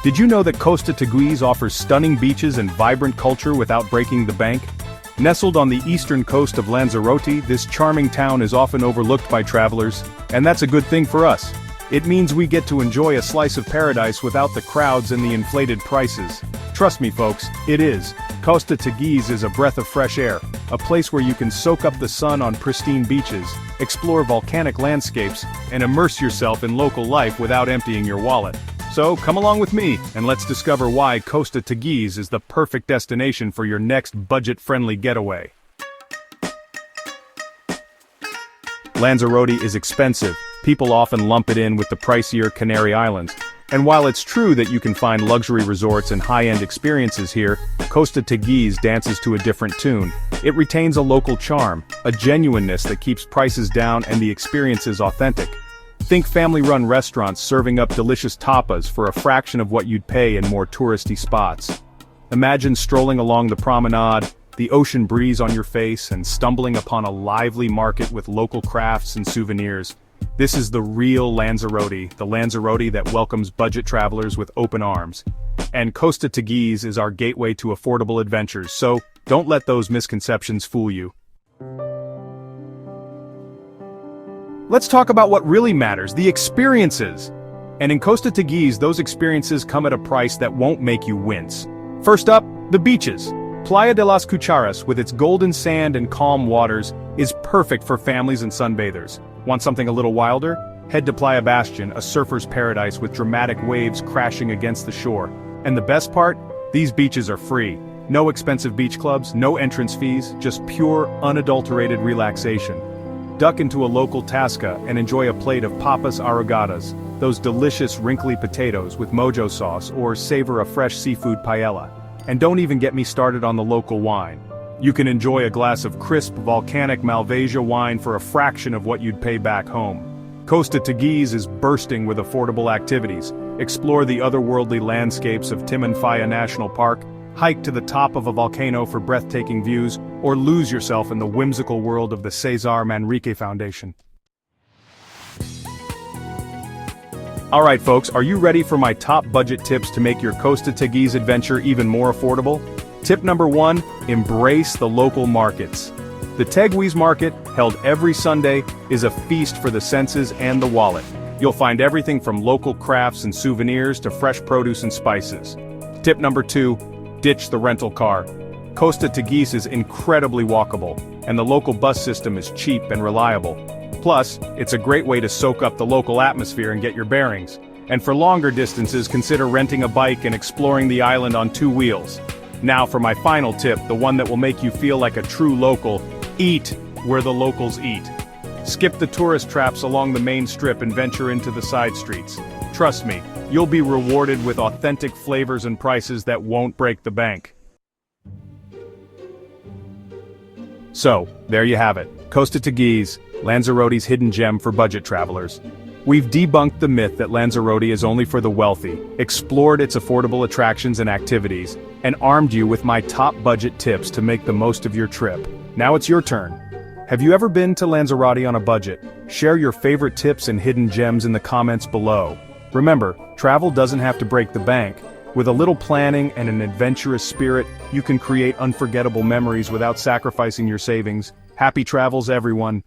Did you know that Costa Teguise offers stunning beaches and vibrant culture without breaking the bank? Nestled on the eastern coast of Lanzarote, this charming town is often overlooked by travelers, and that's a good thing for us. It means we get to enjoy a slice of paradise without the crowds and the inflated prices. Trust me folks, it is. Costa Teguise is a breath of fresh air, a place where you can soak up the sun on pristine beaches, explore volcanic landscapes, and immerse yourself in local life without emptying your wallet. So come along with me, and let's discover why Costa Teguise is the perfect destination for your next budget-friendly getaway. Lanzarote is expensive. People often lump it in with the pricier Canary Islands. And while it's true that you can find luxury resorts and high-end experiences here, Costa Teguise dances to a different tune. It retains a local charm, a genuineness that keeps prices down and the experiences authentic. Think family-run restaurants serving up delicious tapas for a fraction of what you'd pay in more touristy spots. Imagine strolling along the promenade, the ocean breeze on your face, and stumbling upon a lively market with local crafts and souvenirs. This is the real Lanzarote, the Lanzarote that welcomes budget travelers with open arms. And Costa Teguise is our gateway to affordable adventures, so don't let those misconceptions fool you. Let's talk about what really matters, the experiences. And in Costa Teguise, those experiences come at a price that won't make you wince. First up, the beaches. Playa de las Cucharas, with its golden sand and calm waters, is perfect for families and sunbathers. Want something a little wilder? Head to Playa Bastion, a surfer's paradise with dramatic waves crashing against the shore. And the best part? These beaches are free. No expensive beach clubs, no entrance fees, just pure, unadulterated relaxation. Duck into a local tasca and enjoy a plate of papas arrogadas, those delicious wrinkly potatoes with mojo sauce, or savor a fresh seafood paella. And don't even get me started on the local wine. You can enjoy a glass of crisp volcanic Malvasia wine for a fraction of what you'd pay back home. Costa Teguise is bursting with affordable activities. Explore the otherworldly landscapes of Timanfaya National Park, hike to the top of a volcano for breathtaking views, or lose yourself in the whimsical world of the Cesar Manrique Foundation. Alright folks, are you ready for my top budget tips to make your Costa Teguise adventure even more affordable? Tip number 1, embrace the local markets. The Teguise market, held every Sunday, is a feast for the senses and the wallet. You'll find everything from local crafts and souvenirs to fresh produce and spices. Tip number 2, ditch the rental car. Costa Teguise is incredibly walkable, and the local bus system is cheap and reliable. Plus, it's a great way to soak up the local atmosphere and get your bearings. And for longer distances, consider renting a bike and exploring the island on 2 wheels. Now for my final tip, the one that will make you feel like a true local: eat where the locals eat. Skip the tourist traps along the main strip and venture into the side streets. Trust me, you'll be rewarded with authentic flavors and prices that won't break the bank. So, there you have it. Costa Teguise, Lanzarote's hidden gem for budget travelers. We've debunked the myth that Lanzarote is only for the wealthy, explored its affordable attractions and activities, and armed you with my top budget tips to make the most of your trip. Now it's your turn. Have you ever been to Lanzarote on a budget? Share your favorite tips and hidden gems in the comments below. Remember, travel doesn't have to break the bank. With a little planning and an adventurous spirit, you can create unforgettable memories without sacrificing your savings. Happy travels, everyone.